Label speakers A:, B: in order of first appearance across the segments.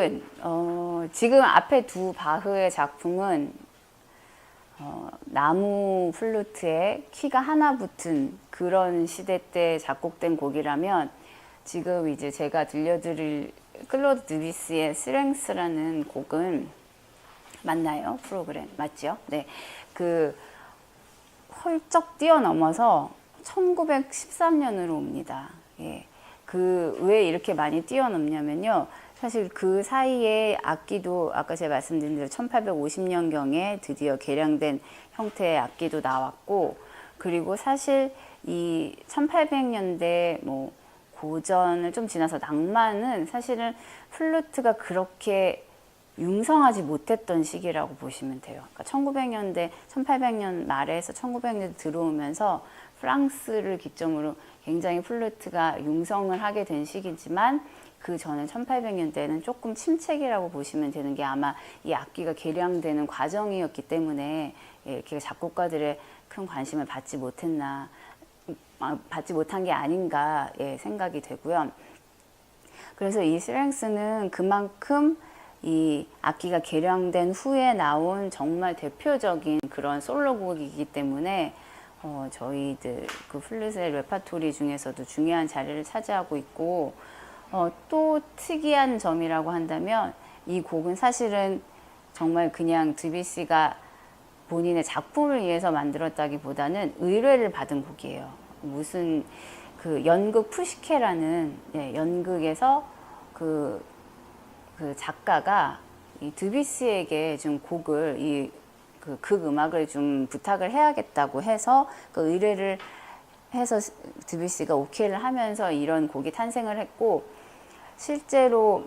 A: 곡은 지금 앞에 두 바흐의 작품은 나무 플루트에 키가 하나 붙은 그런 시대 때 작곡된 곡이라면, 지금 이제 제가 들려드릴 클로드 드뷔시의 스랭스라는 곡은 맞나요? 프로그램 맞죠? 네, 그 헐쩍 뛰어넘어서 1913년으로 옵니다. 예. 그 왜 이렇게 많이 뛰어넘냐면요, 사실 그 사이에 악기도 아까 제가 말씀드린 대로 1850년경에 드디어 개량된 형태의 악기도 나왔고, 그리고 사실 이 1800년대 뭐 고전을 좀 지나서 낭만은 사실은 플루트가 그렇게 융성하지 못했던 시기라고 보시면 돼요. 그러니까 1900년대, 1800년 말에서 1900년대 들어오면서 프랑스를 기점으로 굉장히 플루트가 융성을 하게 된 시기지만, 그 전에 1800년대에는 조금 침체기라고 보시면 되는 게, 아마 이 악기가 개량되는 과정이었기 때문에 이렇게 작곡가들의 큰 관심을 받지 못했나, 받지 못한 게 아닌가 생각이 되고요. 그래서 이 스랭스는 그만큼 이 악기가 개량된 후에 나온 정말 대표적인 그런 솔로곡이기 때문에 저희들 그 플룻의 레파토리 중에서도 중요한 자리를 차지하고 있고, 또 특이한 점이라고 한다면, 이 곡은 사실은 정말 그냥 드뷔시가 본인의 작품을 위해서 만들었다기보다는 의뢰를 받은 곡이에요. 무슨 그 연극 푸시케라는 연극에서 그 작가가 이 드뷔시에게 좀 곡을 극 음악을 좀 부탁을 해야겠다고 해서 그 의뢰를 해서 드뷔시가 오케이를 하면서 이런 곡이 탄생을 했고, 실제로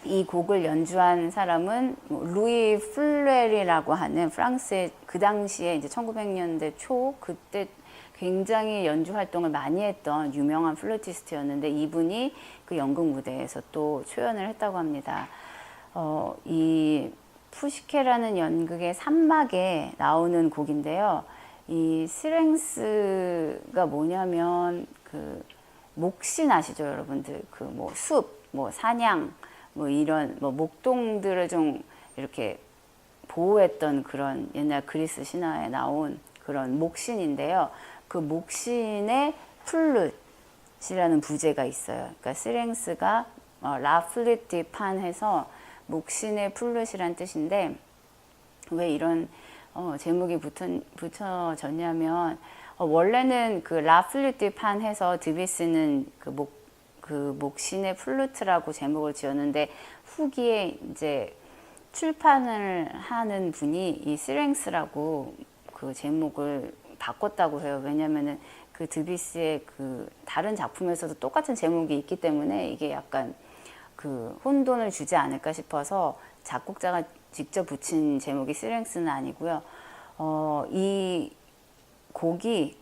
A: 이 곡을 연주한 사람은 루이 플레리라고 하는 프랑스의 그 당시에 이제 1900년대 초 그때 굉장히 연주 활동을 많이 했던 유명한 플루티스트였는데, 이분이 그 연극 무대에서 또 초연을 했다고 합니다. 이 푸시케라는 연극의 3막에 나오는 곡인데요. 이 스랭스가 뭐냐면 그 목신 아시죠, 여러분들? 그 뭐 숲, 뭐 사냥, 뭐 이런 뭐 목동들을 좀 이렇게 보호했던 그런 옛날 그리스 신화에 나온 그런 목신인데요. 그 목신의 플룻이라는 부제가 있어요. 그러니까 스랭스가 라 플루티 판 해서 목신의 플룻이란 뜻인데, 왜 이런 제목이 붙여졌냐면, 원래는 그 라 플루티 판 해서 드뷔시는 그 목신의 플루트라고 제목을 지었는데, 후기에 이제 출판을 하는 분이 이 스랭스라고 그 제목을 바꿨다고 해요. 왜냐면은 그 드뷔시의 그 다른 작품에서도 똑같은 제목이 있기 때문에 이게 약간 그 혼돈을 주지 않을까 싶어서 작곡자가 직접 붙인 제목이 스랭스는 아니고요. 이 곡이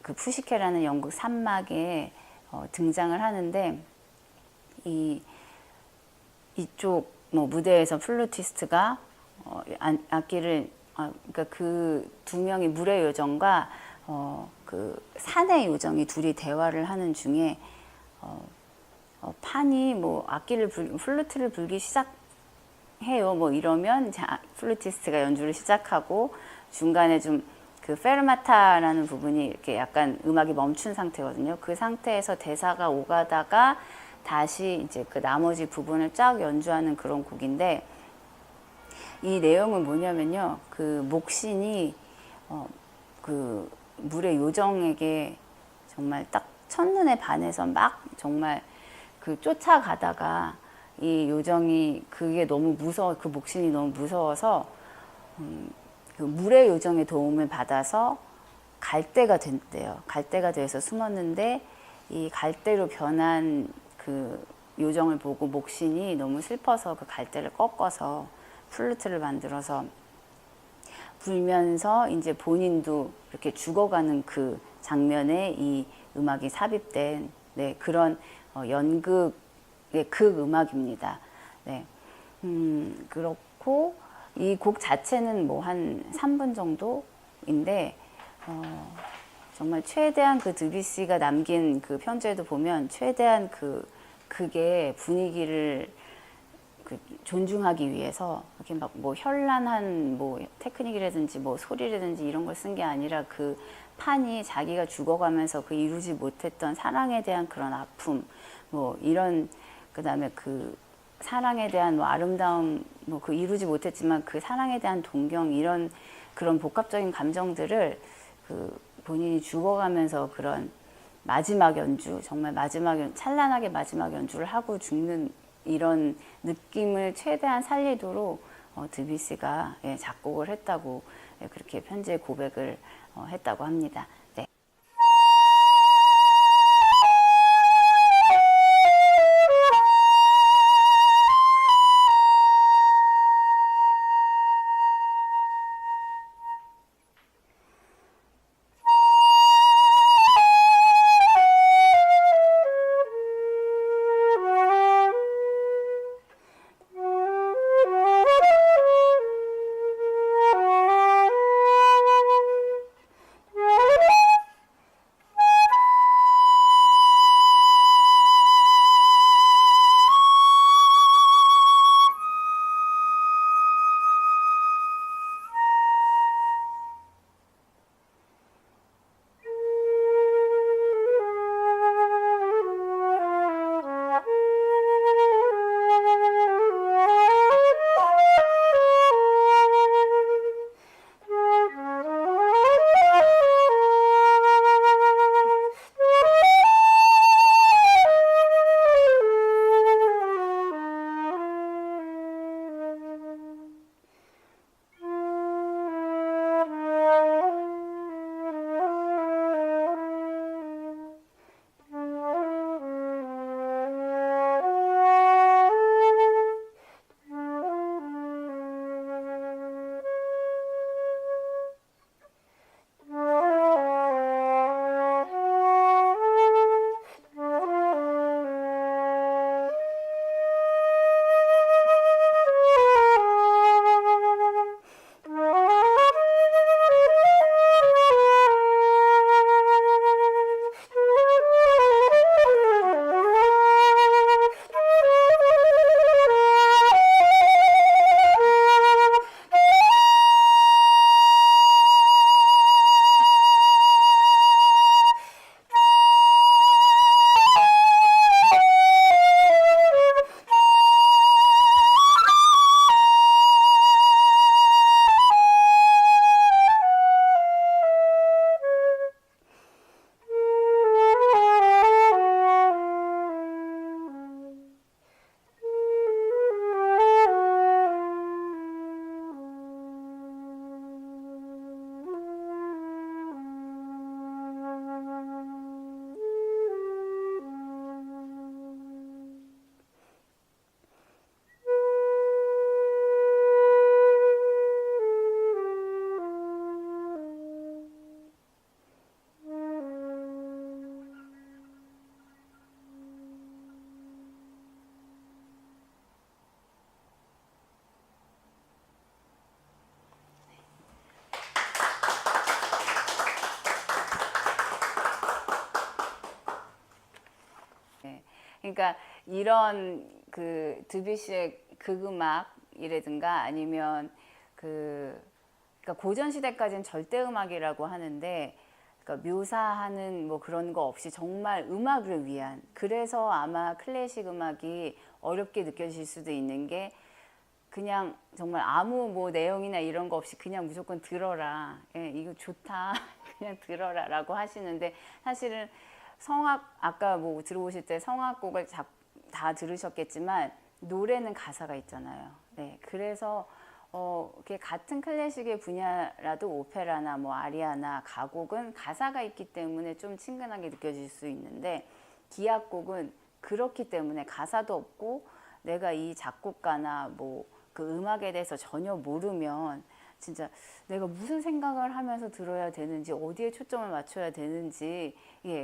A: 그 푸시케라는 연극 3막에 등장을 하는데, 이쪽 뭐 무대에서 플루티스트가 악기를 그러니까 그 두 명이 물의 요정과 그 산의 요정이 둘이 대화를 하는 중에 판이 뭐 악기를 플루트를 불기 시작해요. 뭐 이러면 플루티스트가 연주를 시작하고, 중간에 좀 그 페르마타라는 부분이 이렇게 약간 음악이 멈춘 상태거든요. 그 상태에서 대사가 오가다가 다시 이제 그 나머지 부분을 쫙 연주하는 그런 곡인데, 이 내용은 뭐냐면요, 그 목신이 그 물의 요정에게 정말 딱 첫눈에 반해서 막 정말 그 쫓아가다가, 이 요정이 그게 너무 그 목신이 너무 무서워서 그 물의 요정의 도움을 받아서 갈대가 된대요. 갈대가 돼서 숨었는데, 이 갈대로 변한 그 요정을 보고 목신이 너무 슬퍼서 그 갈대를 꺾어서 플루트를 만들어서 불면서 이제 본인도 이렇게 죽어가는 그 장면에 이 음악이 삽입된 그런 연극의 극 음악입니다. 네. 그렇고 이 곡 자체는 뭐 한 3분 정도인데, 정말 최대한 그 드뷔시가 남긴 그 편지에도 보면 최대한 그 그게 분위기를 존중하기 위해서 이렇게 막 뭐 현란한 뭐 테크닉이라든지 뭐 소리라든지 이런 걸 쓴 게 아니라 그 판이 자기가 죽어가면서 그 이루지 못했던 사랑에 대한 그런 아픔, 뭐 이런, 그다음에 그 사랑에 대한 뭐 아름다움, 뭐 그 이루지 못했지만 그 사랑에 대한 동경, 이런 그런 복합적인 감정들을 그 본인이 죽어가면서 그런 마지막 연주, 정말 찬란하게 마지막 연주를 하고 죽는 이런 느낌을 최대한 살리도록 드뷔시가 작곡을 했다고, 그렇게 편지에 고백을 했다고 합니다. 네. 그러니까 이런 그 드뷔시의 극음악이라든가 아니면 그러니까 고전 시대까지는 절대 음악이라고 하는데, 그러니까 묘사하는 뭐 그런 거 없이 정말 음악을 위한, 그래서 아마 클래식 음악이 어렵게 느껴질 수도 있는 게, 그냥 정말 아무 뭐 내용이나 이런 거 없이 그냥 무조건 들어라, 이거 좋다 그냥 들어라 라고 하시는데, 사실은 성악, 아까 뭐 들어오실 때 성악곡을 다 들으셨겠지만 노래는 가사가 있잖아요. 네, 그래서 이렇게 같은 클래식의 분야라도 오페라나 뭐 아리아나 가곡은 가사가 있기 때문에 좀 친근하게 느껴질 수 있는데, 기악곡은 그렇기 때문에 가사도 없고 내가 이 작곡가나 뭐 그 음악에 대해서 전혀 모르면 진짜 내가 무슨 생각을 하면서 들어야 되는지, 어디에 초점을 맞춰야 되는지,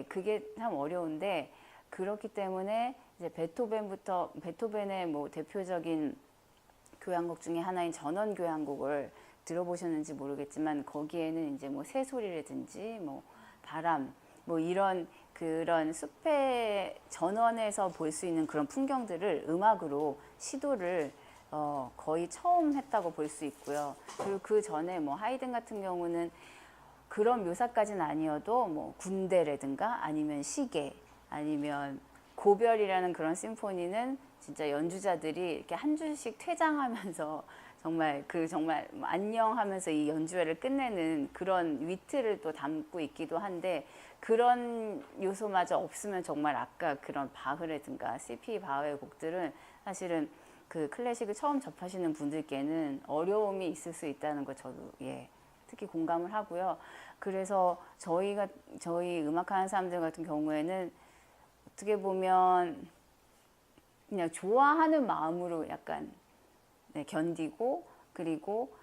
A: 그게 참 어려운데, 그렇기 때문에 이제 베토벤의 뭐 대표적인 교향곡 중에 하나인 전원 교향곡을 들어보셨는지 모르겠지만, 거기에는 이제 뭐 새소리라든지 뭐 바람, 뭐 이런 그런 숲의 전원에서 볼 수 있는 그런 풍경들을 음악으로 시도를 거의 처음 했다고 볼 수 있고요. 그리고 그 전에 뭐 하이든 같은 경우는 그런 묘사까지는 아니어도 뭐 군대라든가 아니면 시계 아니면 고별이라는 그런 심포니는 진짜 연주자들이 이렇게 한 줄씩 퇴장하면서 정말 정말 안녕하면서 이 연주회를 끝내는 그런 위트를 또 담고 있기도 한데 그런 요소마저 없으면 정말 아까 그런 바흐라든가 CP 바흐의 곡들은 사실은 그 클래식을 처음 접하시는 분들께는 어려움이 있을 수 있다는 거 저도 특히 공감을 하고요. 그래서 저희 음악하는 사람들 같은 경우에는 어떻게 보면 그냥 좋아하는 마음으로 약간 견디고 그리고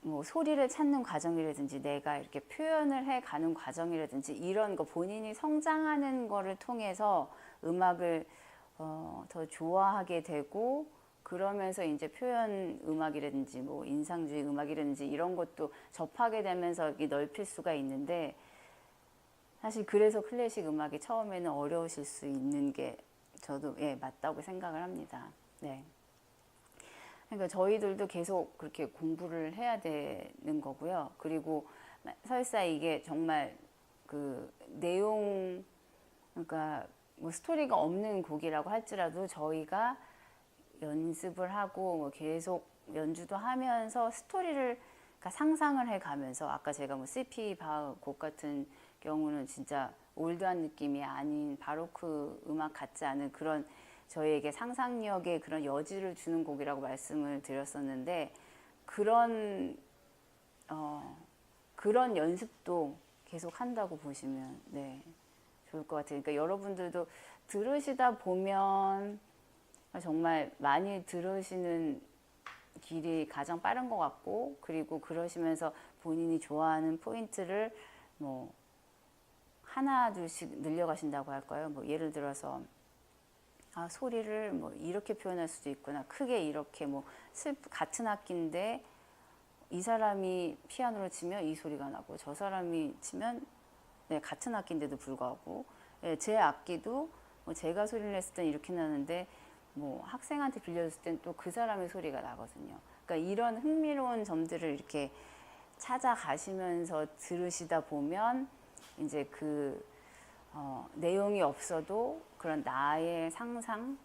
A: 뭐 소리를 찾는 과정이라든지 내가 이렇게 표현을 해 가는 과정이라든지 이런 거 본인이 성장하는 거를 통해서 음악을 더 좋아하게 되고 그러면서 이제 표현 음악이라든지 뭐 인상주의 음악이라든지 이런 것도 접하게 되면서 넓힐 수가 있는데 사실 그래서 클래식 음악이 처음에는 어려우실 수 있는 게 저도 맞다고 생각을 합니다. 네. 그러니까 저희들도 계속 그렇게 공부를 해야 되는 거고요. 그리고 설사 이게 정말 그 내용 그러니까 뭐 스토리가 없는 곡이라고 할지라도 저희가 연습을 하고 뭐 계속 연주도 하면서 스토리를 그러니까 상상을 해가면서 아까 제가 뭐 CP 바흐 곡 같은 경우는 진짜 올드한 느낌이 아닌 바로크 음악 같지 않은 그런 저희에게 상상력의 그런 여지를 주는 곡이라고 말씀을 드렸었는데 그런 그런 연습도 계속 한다고 보시면 좋을 것 같아요. 그러니까 여러분들도 들으시다 보면 정말 많이 들으시는 길이 가장 빠른 것 같고 그리고 그러시면서 본인이 좋아하는 포인트를 뭐 하나 둘씩 늘려가신다고 할까요? 뭐 예를 들어서 소리를 뭐 이렇게 표현할 수도 있구나. 크게 이렇게 뭐 같은 악기인데 이 사람이 피아노를 치면 이 소리가 나고 저 사람이 치면 같은 악기인데도 불구하고 제 악기도 뭐 제가 소리를 냈을 땐 이렇게 나는데 뭐 학생한테 빌려줬을 땐 또 그 사람의 소리가 나거든요. 그러니까 이런 흥미로운 점들을 이렇게 찾아가시면서 들으시다 보면 이제 내용이 없어도 그런 나의 상상으로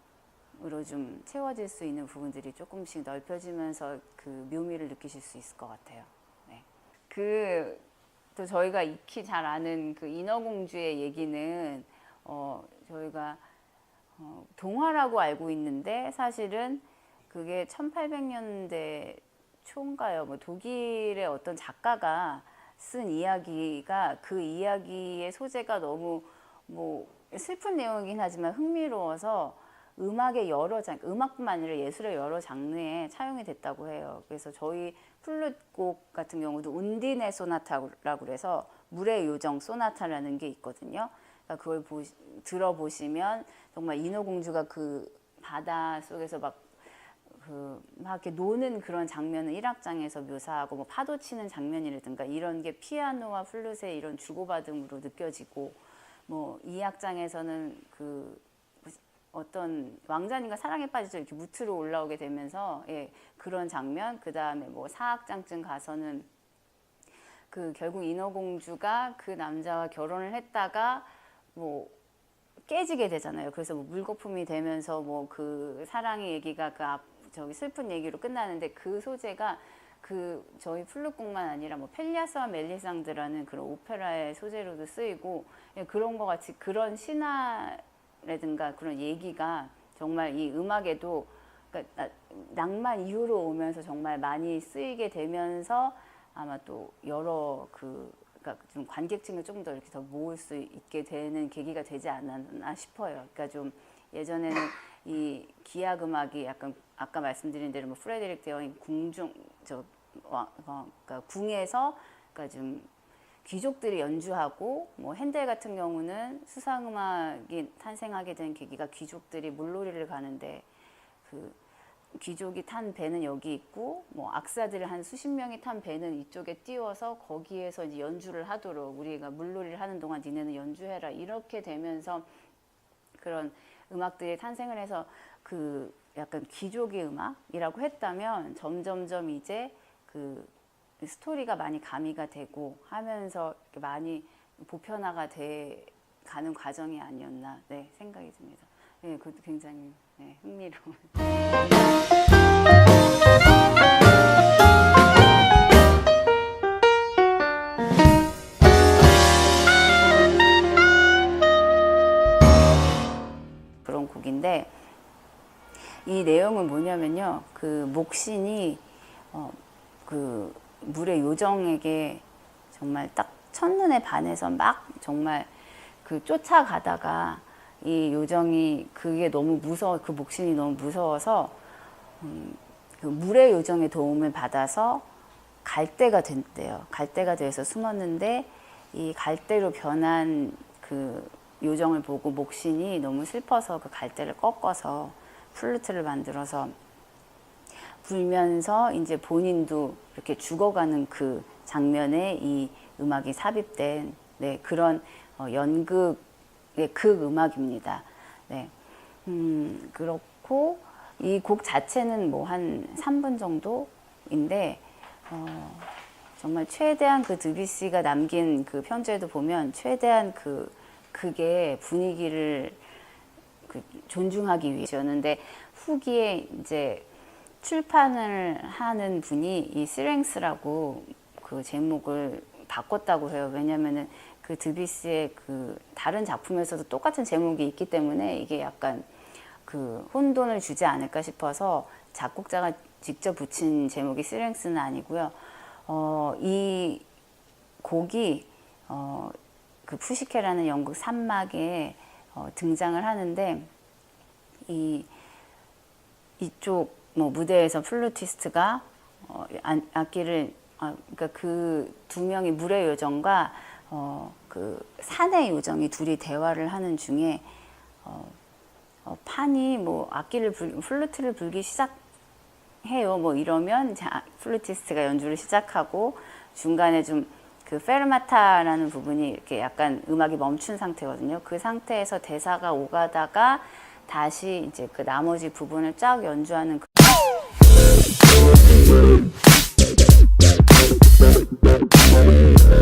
A: 좀 채워질 수 있는 부분들이 조금씩 넓혀지면서 그 묘미를 느끼실 수 있을 것 같아요. 네. 또 저희가 익히 잘 아는 그 인어공주의 얘기는 저희가 동화라고 알고 있는데 사실은 그게 1800년대 초인가요? 뭐 독일의 어떤 작가가 쓴 이야기가 그 이야기의 소재가 너무 뭐 슬픈 내용이긴 하지만 흥미로워서 음악의 음악뿐만 아니라 예술의 여러 장르에 차용이 됐다고 해요. 그래서 저희 플룻곡 같은 경우도 운디네 소나타라고 그래서 물의 요정 소나타라는 게 있거든요. 그러니까 그걸 들어보시면 정말 인어공주가 그 바다 속에서 막 이렇게 노는 그런 장면을 1악장에서 묘사하고 뭐 파도 치는 장면이라든가 이런 게 피아노와 플룻의 이런 주고받음으로 느껴지고 뭐 2악장에서는 어떤 왕자님과 사랑에 빠지죠. 이렇게 무트로 올라오게 되면서 그런 장면 그 다음에 뭐 4악장쯤 가서는 결국 인어공주가 그 남자와 결혼을 했다가 뭐 깨지게 되잖아요. 그래서 뭐 물거품이 되면서 뭐 그 사랑의 얘기가 저기 슬픈 얘기로 끝나는데 그 소재가 저희 플룻곡만 아니라 뭐 펠리아스와 멜리상드라는 그런 오페라의 소재로도 쓰이고 그런 것 같이 그런 신화라든가 그런 얘기가 정말 이 음악에도 그러니까 낭만 이후로 오면서 정말 많이 쓰이게 되면서 아마 또 여러 그러니까 좀 관객층을 조금 더 이렇게 더 모을 수 있게 되는 계기가 되지 않았나 싶어요. 그러니까 좀 예전에는 이 기악 음악이 약간 아까 말씀드린 대로 뭐 프레데릭 대왕이 그러니까 궁에서 그러니까 좀 귀족들이 연주하고 뭐 핸델 같은 경우는 수상음악이 탄생하게 된 계기가 귀족들이 물놀이를 가는데 귀족이 탄 배는 여기 있고 뭐 악사들이 한 수십 명이 탄 배는 이쪽에 띄워서 거기에서 이제 연주를 하도록 우리가 물놀이를 하는 동안 니네는 연주해라 이렇게 되면서 그런 음악들이 탄생을 해서 그 약간 귀족의 음악이라고 했다면 점점점 이제 그 스토리가 많이 가미가 되고 하면서 이렇게 많이 보편화가 돼 가는 과정이 아니었나 네, 생각이 듭니다. 네, 그것도 굉장히 네, 흥미로운. 그런 곡인데 이 내용은 뭐냐면요. 그 목신이 그 물의 요정에게 정말 딱 첫눈에 반해서 막 정말 그 쫓아가다가 이 요정이 그게 너무 무서워 그 목신이 너무 무서워서 그 물의 요정의 도움을 받아서 갈대가 됐대요. 갈대가 돼서 숨었는데 이 갈대로 변한 그 요정을 보고 목신이 너무 슬퍼서 그 갈대를 꺾어서 플루트를 만들어서 불면서 이제 본인도 이렇게 죽어가는 그 장면에 이 음악이 삽입된 네, 그런 연극의 극음악입니다. 네. 그렇고 이 곡 자체는 뭐 한 3분 정도인데 정말 최대한 그 드뷔시가 남긴 그 편지에도 보면 최대한 그게 분위기를 존중하기 위해서였는데 후기에 이제 출판을 하는 분이 이 스랭스라고 그 제목을 바꿨다고 해요. 왜냐면은 그 드뷔시의 그 다른 작품에서도 똑같은 제목이 있기 때문에 이게 약간 그 혼돈을 주지 않을까 싶어서 작곡자가 직접 붙인 제목이 스랭스는 아니고요. 이 곡이 그 푸시케라는 연극 3막에 등장을 하는데 이쪽 뭐 무대에서 플루티스트가 악기를 그러니까 그 두 명이 물의 요정과 그 산의 요정이 둘이 대화를 하는 중에 판이 뭐 악기를 플루트를 불기 시작해요. 뭐 이러면 이제 플루티스트가 연주를 시작하고 중간에 좀 그 페르마타라는 부분이 이렇게 약간 음악이 멈춘 상태거든요. 그 상태에서 대사가 오가다가 다시 이제 그 나머지 부분을 쫙 연주하는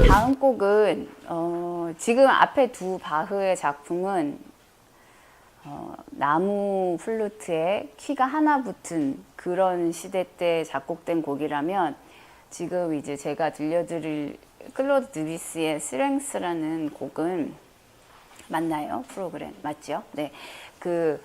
A: 다음 곡은 지금 앞에 두 바흐의 작품은 나무 플루트에 키가 하나 붙은 그런 시대 때 작곡된 곡이라면 지금 이제 제가 들려드릴 클로드 드뷔시의 스랭스라는 곡은 맞나요? 프로그램 맞죠? 네, 그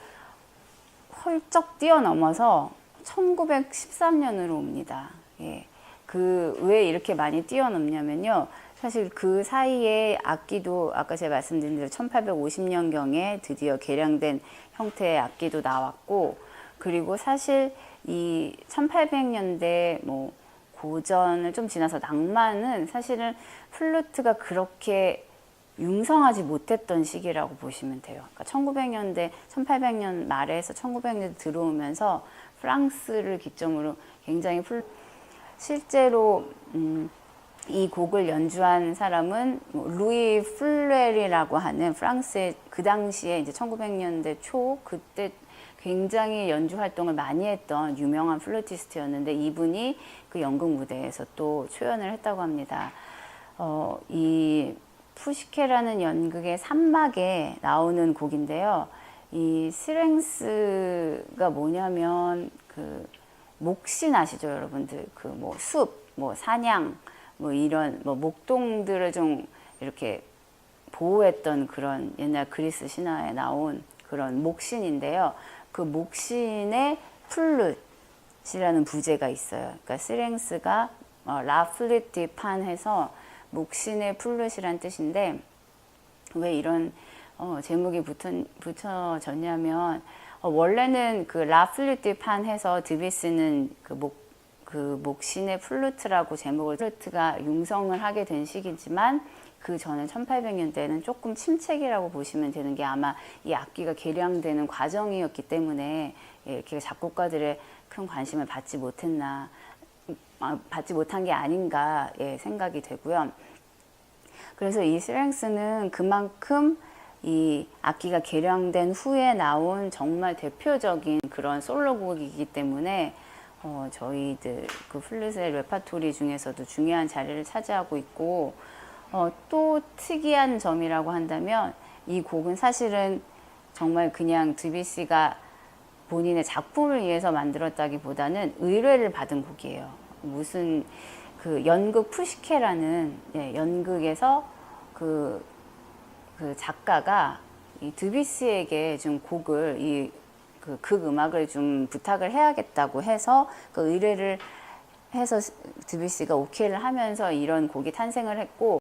A: 헐쩍 뛰어넘어서 1913년으로 옵니다. 예, 그 왜 이렇게 많이 뛰어넘냐면요. 사실 그 사이에 악기도 아까 제가 말씀드린 대로 1850년경에 드디어 개량된 형태의 악기도 나왔고 그리고 사실 이 1800년대 뭐 고전을 좀 지나서 낭만은 사실은 플루트가 그렇게 융성하지 못했던 시기라고 보시면 돼요. 그러니까 1900년대, 1800년 말에서 1900년대 들어오면서 프랑스를 기점으로 굉장히 실제로 이 곡을 연주한 사람은 루이 플레리라고 하는 프랑스의 그 당시에 이제 1900년대 초 그때 굉장히 연주 활동을 많이 했던 유명한 플루티스트였는데 이분이 그 연극 무대에서 또 초연을 했다고 합니다. 이 푸시케라는 연극의 3막에 나오는 곡인데요. 이 스랭스가 뭐냐면 그 목신 아시죠, 여러분들? 그 뭐 숲, 뭐 사냥, 뭐 이런 뭐 목동들을 좀 이렇게 보호했던 그런 옛날 그리스 신화에 나온 그런 목신인데요. 그 목신의 플룻이라는 부제가 있어요. 그러니까 스랭스가 라 플루티 판 해서 목신의 플룻이란 뜻인데 왜 이런 제목이 붙여졌냐면 원래는 그 라 플루티 판 해서 드뷔시는 그 목신의 플루트라고 제목을 플루트가 융성을 하게 된 시기지만 그 전에 1800년대에는 조금 침체기라고 보시면 되는 게 아마 이 악기가 개량되는 과정이었기 때문에 이렇게 작곡가들의 큰 관심을 받지 못했나, 받지 못한 게 아닌가 생각이 되고요. 그래서 이 스트렝스는 그만큼 이 악기가 개량된 후에 나온 정말 대표적인 그런 솔로곡이기 때문에 저희들 그 플룻의 레파토리 중에서도 중요한 자리를 차지하고 있고, 또 특이한 점이라고 한다면 이 곡은 사실은 정말 그냥 드뷔시가 본인의 작품을 위해서 만들었다기보다는 의뢰를 받은 곡이에요. 무슨 그 연극 푸시케라는 연극에서 그 작가가 이 드뷔시에게 좀 곡을 극 음악을 좀 부탁을 해야겠다고 해서 그 의뢰를 해서 드뷔시가 오케이를 하면서 이런 곡이 탄생을 했고,